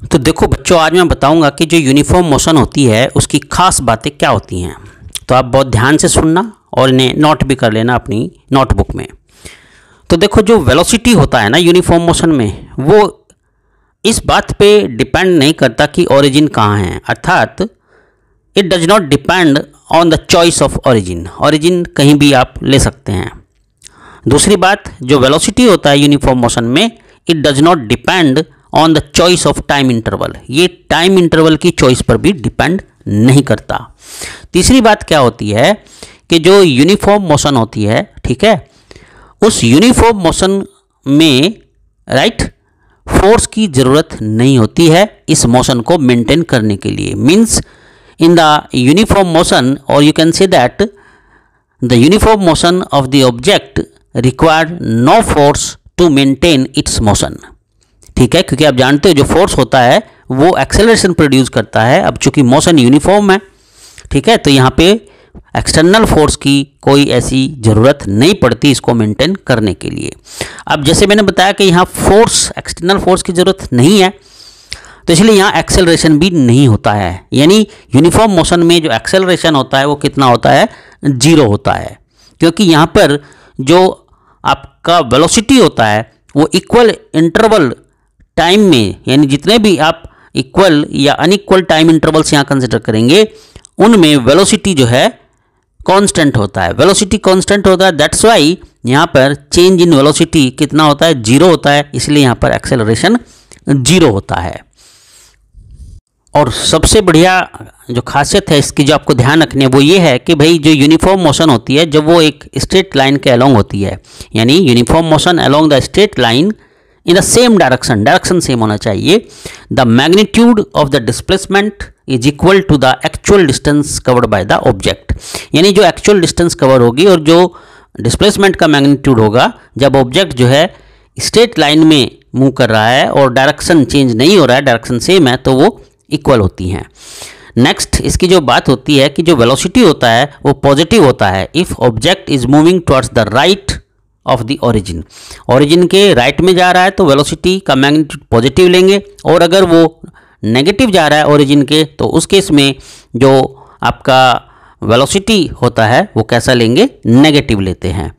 तो देखो बच्चों, आज मैं बताऊंगा कि जो यूनिफॉर्म मोशन होती है उसकी खास बातें क्या होती हैं। तो आप बहुत ध्यान से सुनना और इन्हें नोट भी कर लेना अपनी नोटबुक में। तो देखो, जो वेलोसिटी होता है ना यूनिफॉर्म मोशन में, वो इस बात पे डिपेंड नहीं करता कि ओरिजिन कहाँ है, अर्थात it does not depend on the choice of origin. Origin कहीं भी आप ले सकते हैं। दूसरी बात, जो वेलोसिटी होता है यूनिफॉर्म मोशन में, it does not depend on the choice of time interval. ये टाइम इंटरवल की चॉइस पर भी डिपेंड नहीं करता। तीसरी बात क्या होती है कि जो यूनिफॉर्म मोशन होती है, ठीक है, उस यूनिफॉर्म मोशन में राइट फोर्स की ज़रूरत नहीं होती है इस मोशन को मेंटेन करने के लिए। Means in the uniform motion, और you can say that the uniform motion of the object require no force to maintain its motion. ठीक है, क्योंकि आप जानते हो जो फोर्स होता है वो एक्सेलरेशन प्रोड्यूस करता है। अब चूंकि मोशन यूनिफॉर्म है, ठीक है, तो यहाँ पे एक्सटर्नल फोर्स की कोई ऐसी ज़रूरत नहीं पड़ती इसको मेंटेन करने के लिए। अब जैसे मैंने बताया कि यहाँ फोर्स, एक्सटर्नल फोर्स की ज़रूरत नहीं है, तो इसलिए यहाँ एक्सेलरेशन भी नहीं होता है। यानी यूनिफॉर्म मोशन में जो एक्सेलरेशन होता है वो कितना होता है, 0 होता है। क्योंकि यहाँ पर जो आपका वेलोसिटी होता है वो इक्वल इंटरवल टाइम में, यानी जितने भी आप इक्वल या अनइक्वल टाइम इंटरवल्स यहाँ कंसिडर करेंगे उनमें वेलोसिटी जो है कांस्टेंट होता है। वेलोसिटी कांस्टेंट होता है, दैट्स वाई यहाँ पर चेंज इन वेलोसिटी कितना होता है, 0 होता है। इसलिए यहाँ पर एक्सेलरेशन 0 होता है। और सबसे बढ़िया जो खासियत है इसकी, जो आपको ध्यान रखनी है, वो ये है कि भाई जो यूनिफॉर्म मोशन होती है जब वो एक स्ट्रेट लाइन के अलोंग होती है, यानी uniform motion along the straight line in the same direction, direction same होना चाहिए, the magnitude of the displacement is equal to the actual distance covered by the object. यानी जो एक्चुअल डिस्टेंस कवर होगी और जो डिस्प्लेसमेंट का magnitude होगा जब ऑब्जेक्ट जो है स्ट्रेट लाइन में मूव कर रहा है और डायरेक्शन चेंज नहीं हो रहा है, डायरेक्शन सेम है, तो वो इक्वल होती हैं। नेक्स्ट इसकी जो बात होती है कि जो वेलोसिटी होता है वो पॉजिटिव होता है if object is moving towards the right of the origin. Origin के राइट में जा रहा है तो वेलोसिटी का मैग्नीट्यूड पॉजिटिव लेंगे, और अगर वो नेगेटिव जा रहा है ओरिजिन के तो उस केस में जो आपका वेलोसिटी होता है वो कैसा लेंगे, नेगेटिव लेते हैं।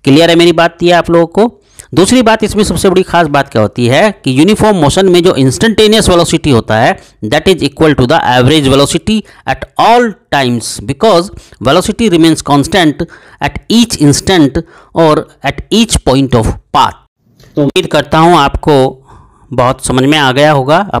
क्लियर है मेरी बात ये आप लोगों को। दूसरी बात इसमें सबसे बड़ी खास बात क्या होती है कि यूनिफॉर्म मोशन में जो इंस्टेंटेनियस वेलोसिटी होता है that is equal to the average velocity at all times, because velocity remains constant at each instant और at each point of path. तो उम्मीद करता हूँ आपको बहुत समझ में आ गया होगा।